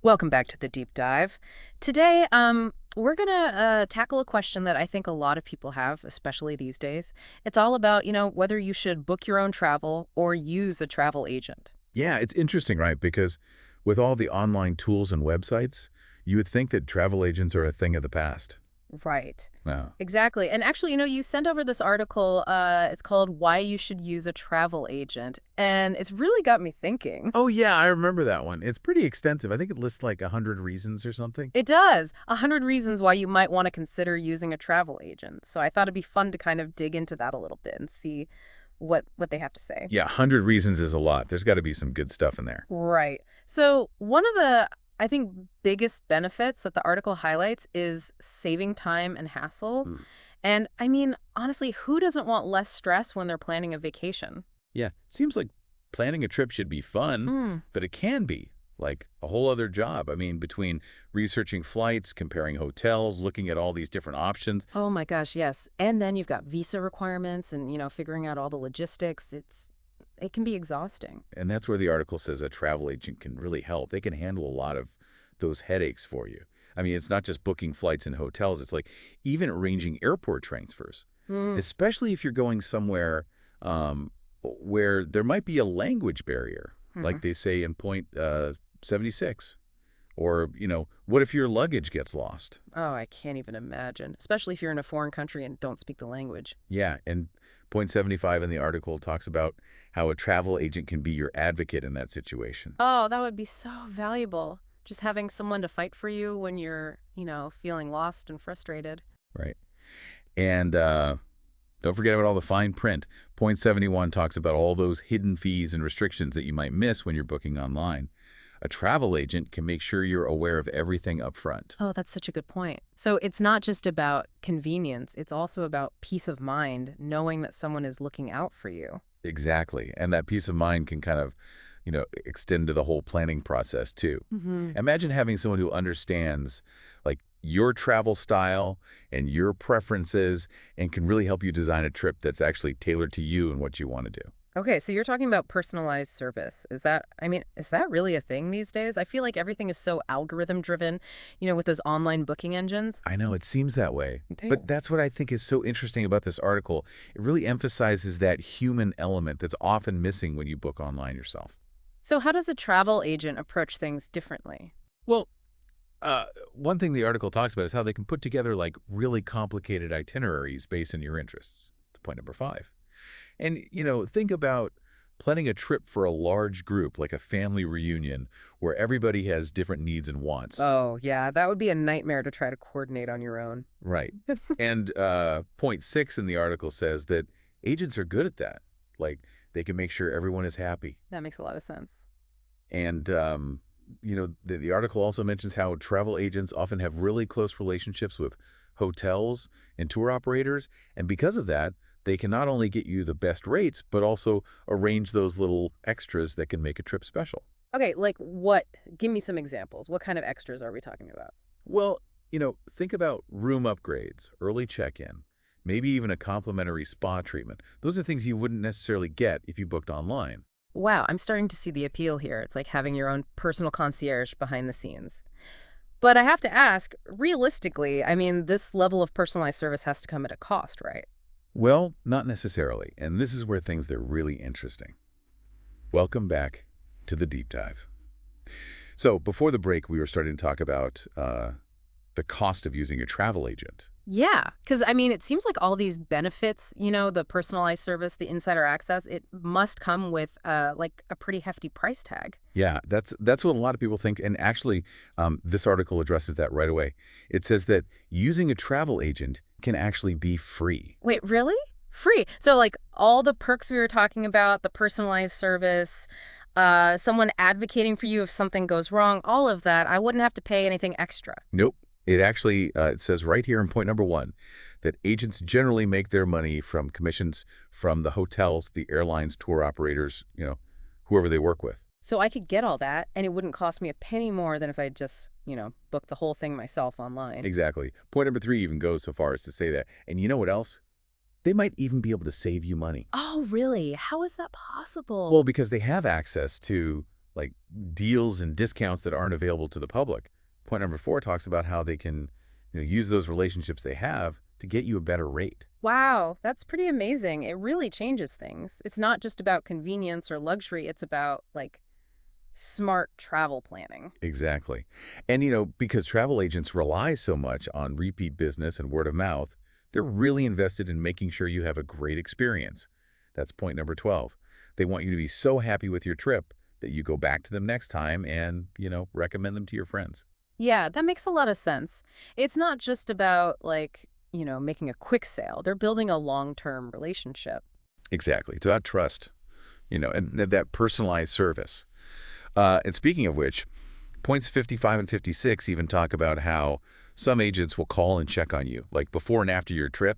Welcome back to the deep dive. Today, we're gonna tackle a question that I think a lot of people have, especially these days. It's all about, whether you should book your own travel or use a travel agent. Yeah, it's interesting, right? Because with all the online tools and websites, you would think that travel agents are a thing of the past. Right. No. Exactly. And actually, you sent over this article. It's called "Why You Should Use a Travel Agent," and it's really got me thinking. Oh, yeah, I remember that one. It's pretty extensive. I think it lists like 100 reasons or something. It does. 100 reasons why you might want to consider using a travel agent. So I thought it'd be fun to kind of dig into that a little bit and see what they have to say. Yeah, 100 reasons is a lot. There's got to be some good stuff in there. Right. So one of the, I think, biggest benefits that the article highlights is saving time and hassle. Hmm. And I mean, honestly, who doesn't want less stress when they're planning a vacation? Yeah, seems like planning a trip should be fun, Mm. but it can be like a whole other job. I mean, between researching flights, comparing hotels, looking at all these different options. Oh my gosh, yes. And then you've got visa requirements and, figuring out all the logistics. It can be exhausting. And that's where the article says a travel agent can really help. They can handle a lot of those headaches for you. I mean, it's not just booking flights and hotels. It's like even arranging airport transfers, Mm. especially if you're going somewhere where there might be a language barrier, Hmm. like they say in point 76. Or, what if your luggage gets lost? Oh, I can't even imagine, especially if you're in a foreign country and don't speak the language. Yeah, and point 75 in the article talks about how a travel agent can be your advocate in that situation. Oh, that would be so valuable. Just having someone to fight for you when you're, feeling lost and frustrated. Right. And don't forget about all the fine print. Point 71 talks about all those hidden fees and restrictions that you might miss when you're booking online. A travel agent can make sure you're aware of everything up front. Oh, that's such a good point. So it's not just about convenience, it's also about peace of mind, knowing that someone is looking out for you. Exactly. And that peace of mind can kind of, extend to the whole planning process too. Hmm. Imagine having someone who understands like your travel style and your preferences and can really help you design a trip that's actually tailored to you and what you want to do. Okay, so you're talking about personalized service. Is that really a thing these days? I feel like everything is so algorithm driven, with those online booking engines. I know it seems that way, but Damn. that's what I think is so interesting about this article. It really emphasizes that human element that's often missing when you book online yourself. So how does a travel agent approach things differently? Well, one thing the article talks about is how they can put together like really complicated itineraries based on your interests. That's point number 5. And, think about planning a trip for a large group, like a family reunion, where everybody has different needs and wants. Oh, yeah, that would be a nightmare to try to coordinate on your own. Right. And point 6 in the article says that agents are good at that. Like, they can make sure everyone is happy. That makes a lot of sense. And, the article also mentions how travel agents often have really close relationships with hotels and tour operators. And because of that, they can not only get you the best rates, but also arrange those little extras that can make a trip special. Okay, like what? Give me some examples. What kind of extras are we talking about? Well, think about room upgrades, early check-in, maybe even a complimentary spa treatment. Those are things you wouldn't necessarily get if you booked online. Wow, I'm starting to see the appeal here. It's like having your own personal concierge behind the scenes. But I have to ask, realistically, this level of personalized service has to come at a cost, right? Well, not necessarily, and this is where things get really interesting. Welcome back to the deep dive. So before the break, we were starting to talk about the cost of using a travel agent. Yeah, because it seems like all these benefits, the personalized service, the insider access, it must come with like a pretty hefty price tag. Yeah, that's what a lot of people think, and actually, this article addresses that right away. It says that using a travel agent can actually be free. Wait, really? Free. So like all the perks we were talking about, the personalized service, someone advocating for you if something goes wrong, all of that, I wouldn't have to pay anything extra. Nope. It actually it says right here in point number 1 that agents generally make their money from commissions from the hotels, the airlines, tour operators, whoever they work with. So I could get all that and it wouldn't cost me a penny more than if I just, booked the whole thing myself online. Exactly. Point number 3 even goes so far as to say that. And you know what else? They might even be able to save you money. Oh, really? How is that Well, possible? because they have access to like deals and discounts that aren't available to the public. Point number 4 talks about how they can, use those relationships they have to get you a better rate. Wow, that's pretty amazing. It really changes things. It's not just about convenience or luxury, it's about like smart travel planning. Exactly. And, because travel agents rely so much on repeat business and word of mouth, they're really invested in making sure you have a great experience. That's point number 12. They want you to be so happy with your trip that you go back to them next time and, recommend them to your friends. Yeah, that makes a lot of sense. It's not just about making a quick sale. They're building a long-term relationship. Exactly. It's about trust, and that personalized service. And speaking of which, points 55 and 56 even talk about how some agents will call and check on you, like before and after your trip,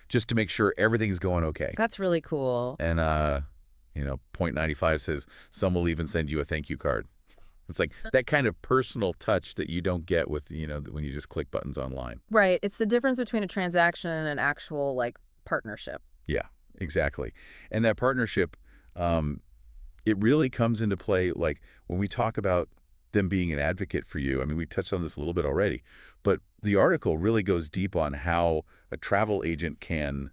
just to make sure everything's going okay. That's really cool. And, point 95 says some will even send you a thank you card. It's like that kind of personal touch that you don't get with, when you just click buttons online. Right. It's the difference between a transaction and an actual partnership. Yeah, exactly. And that partnership, it really comes into play, like when we talk about them being an advocate for you. I mean, we touched on this a little bit already, but the article really goes deep on how a travel agent can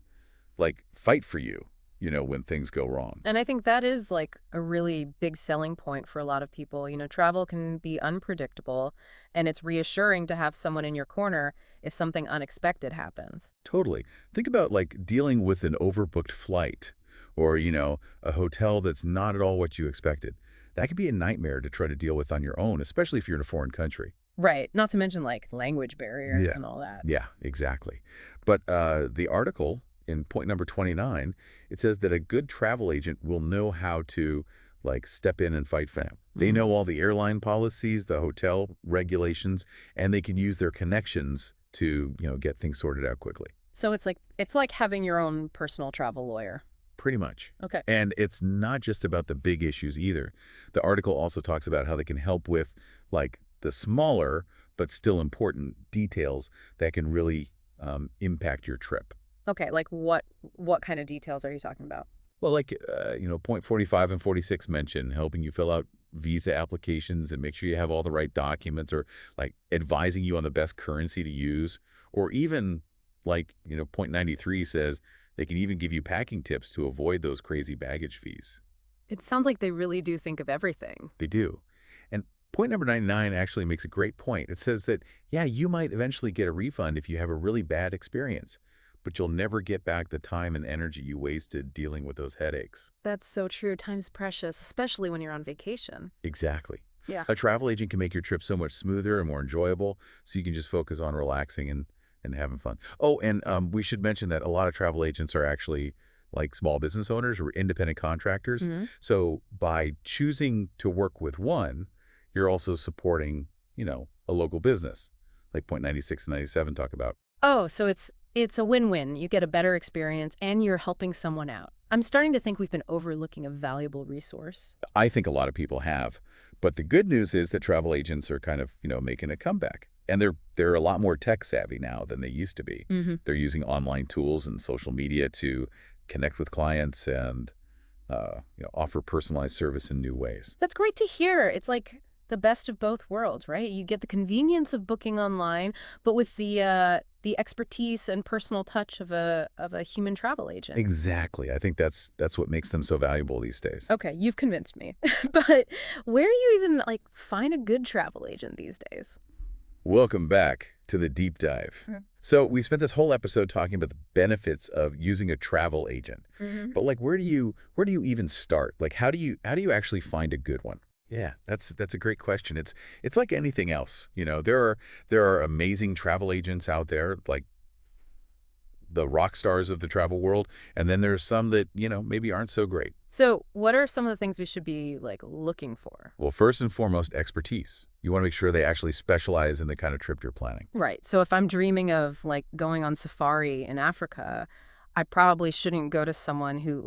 fight for you, when things go wrong. And I think that is a really big selling point for a lot of people. Travel can be unpredictable, and it's reassuring to have someone in your corner if something unexpected happens. Totally. Think about dealing with an overbooked flight or, a hotel that's not at all what you expected. That could be a nightmare to try to deal with on your own, especially if you're in a foreign country. Right. Not to mention language barriers Yeah. and all that. Yeah, exactly. But the article in point number 29, it says that a good travel agent will know how to step in and fight for them. They know all the airline policies, the hotel regulations, and they can use their connections to, get things sorted out quickly. So it's like having your own personal travel lawyer. Pretty much. Okay. And it's not just about the big issues either. The article also talks about how they can help with the smaller but still important details that can really impact your trip. Okay, what kind of details are you talking about? Well, point 45 and 46 mention helping you fill out visa applications and make sure you have all the right documents or advising you on the best currency to use. Or even point 93 says they can even give you packing tips to avoid those crazy baggage fees. It sounds like they really do think of everything. They do. And point number 99 actually makes a great point. It says that, yeah, you might eventually get a refund if you have a really bad experience, but you'll never get back the time and energy you wasted dealing with those headaches. That's so true. Time's precious, especially when you're on vacation. Exactly. Yeah. A travel agent can make your trip so much smoother and more enjoyable, so you can just focus on relaxing and having fun. Oh, and we should mention that a lot of travel agents are actually small business owners or independent contractors. Hmm. So by choosing to work with one, you're also supporting, a local business, like point 96 and 97 talk about. Oh, so it's a win-win. You get a better experience and you're helping someone out. I'm starting to think we've been overlooking a valuable resource. I think a lot of people have. But the good news is that travel agents are kind of, making a comeback. And they're a lot more tech savvy now than they used to be. Hmm. They're using online tools and social media to connect with clients and offer personalized service in new ways. That's great to hear. It's like the best of both worlds, right? You get the convenience of booking online, but with the expertise and personal touch of a human travel agent. Exactly. I think that's what makes them so valuable these days. Okay, you've convinced me. But where do you even find a good travel agent these days? Welcome back to the deep dive. Mhm. So we spent this whole episode talking about the benefits of using a travel agent. Hmm. But where do you even start? How do you actually find a good one? Yeah, that's a great question. It's like anything else. There are amazing travel agents out there, like the rock stars of the travel world, and then there's some that, maybe aren't so great. So what are some of the things we should be looking for? Well, first and foremost, expertise. You want to make sure they actually specialize in the kind of trip you're planning. Right. So if I'm dreaming of going on safari in Africa, I probably shouldn't go to someone who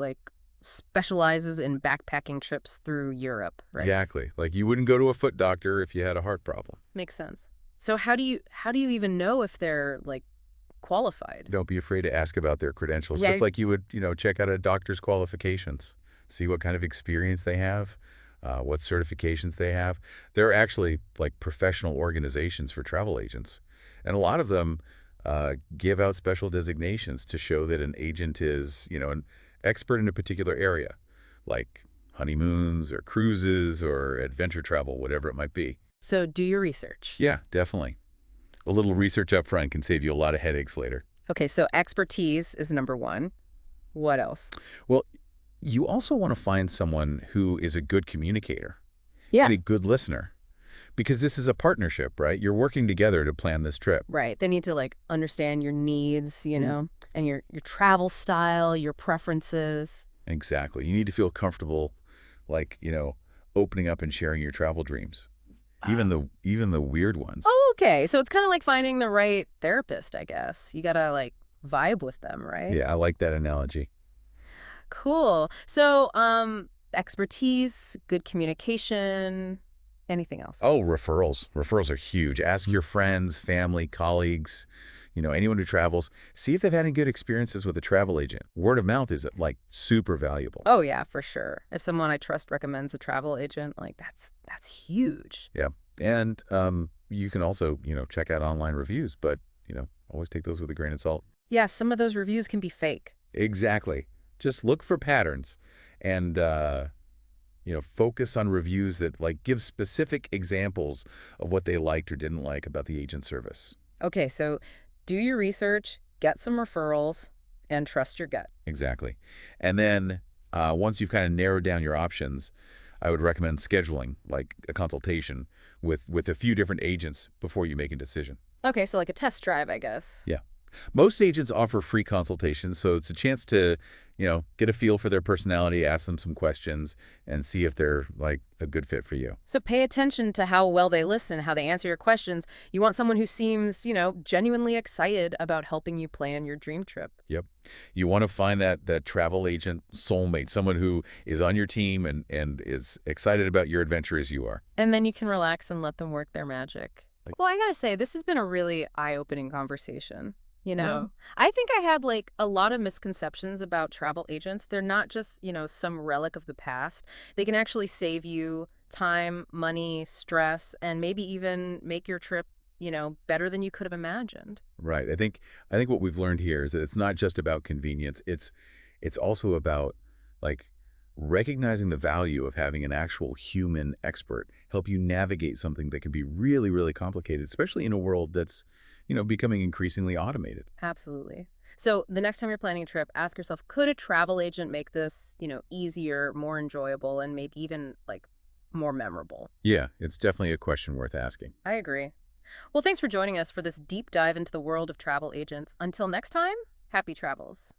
specializes in backpacking trips through Europe, right? Exactly. You wouldn't go to a foot doctor if you had a heart problem. Makes sense. So how do you even know if they're qualified? Don't be afraid to ask about their credentials, Yeah. just like you would, check out a doctor's qualifications, see what kind of experience they have. what certifications they have. They're actually like professional organizations for travel agents. And a lot of them give out special designations to show that an agent is, an expert in a particular area, like honeymoons or cruises or adventure travel, whatever it might be. So do your research. Yeah, definitely. A little research up front can save you a lot of headaches later. Okay, so expertise is number one. What else? Well, you also want to find someone who is a good communicator Yeah. and a good listener because this is a partnership, right? You're working together to plan this trip. Right. They need to like understand your needs, and your travel style, your preferences. Exactly. You need to feel comfortable, like, opening up and sharing your travel dreams, even Ah. the weird ones. Oh, okay. So it's kind of like finding the right therapist, I guess. You gotta like vibe with them, right? Yeah, I like that analogy. Cool. So, expertise, good communication, anything else? Oh, referrals. Referrals are huge. Ask your friends, family, colleagues, anyone who travels. See if they've had any good experiences with a travel agent. Word of mouth is like super valuable. Oh yeah, for sure. If someone I trust recommends a travel agent, like that's huge. Yeah. And you can also, check out online reviews, but, always take those with a grain of salt. Yeah, some of those reviews can be fake. Exactly. Just look for patterns and, focus on reviews that like give specific examples of what they liked or didn't like about the agent service. Okay, so do your research, get some referrals, and trust your gut. Exactly. And then once you've kind of narrowed down your options, I would recommend scheduling like a consultation with a few different agents before you make a decision. Okay, so like a test drive, I guess. Yeah. Most agents offer free consultations, so it's a chance to, get a feel for their personality, ask them some questions, and see if they're like a good fit for you. So pay attention to how well they listen, how they answer your questions. You want someone who seems, genuinely excited about helping you plan your dream trip. Yep. You want to find that travel agent soulmate, someone who is on your team and is excited about your adventure as you are. And then you can relax and let them work their magic. Like, Well, I gotta say, this has been a really eye-opening conversation. yeah. I think I had like a lot of misconceptions about travel agents. They're not just, some relic of the past. They can actually save you time, money, stress, and maybe even make your trip, better than you could have imagined. Right. I think what we've learned here is that it's not just about convenience. It's also about like recognizing the value of having an actual human expert help you navigate something that can be really, really complicated, especially in a world that's, becoming increasingly automated. Absolutely. So the next time you're planning a trip, ask yourself, could a travel agent make this, easier, more enjoyable, and maybe even like more memorable? Yeah, it's definitely a question worth asking. I agree. Well, thanks for joining us for this deep dive into the world of travel agents. Until next time, happy travels.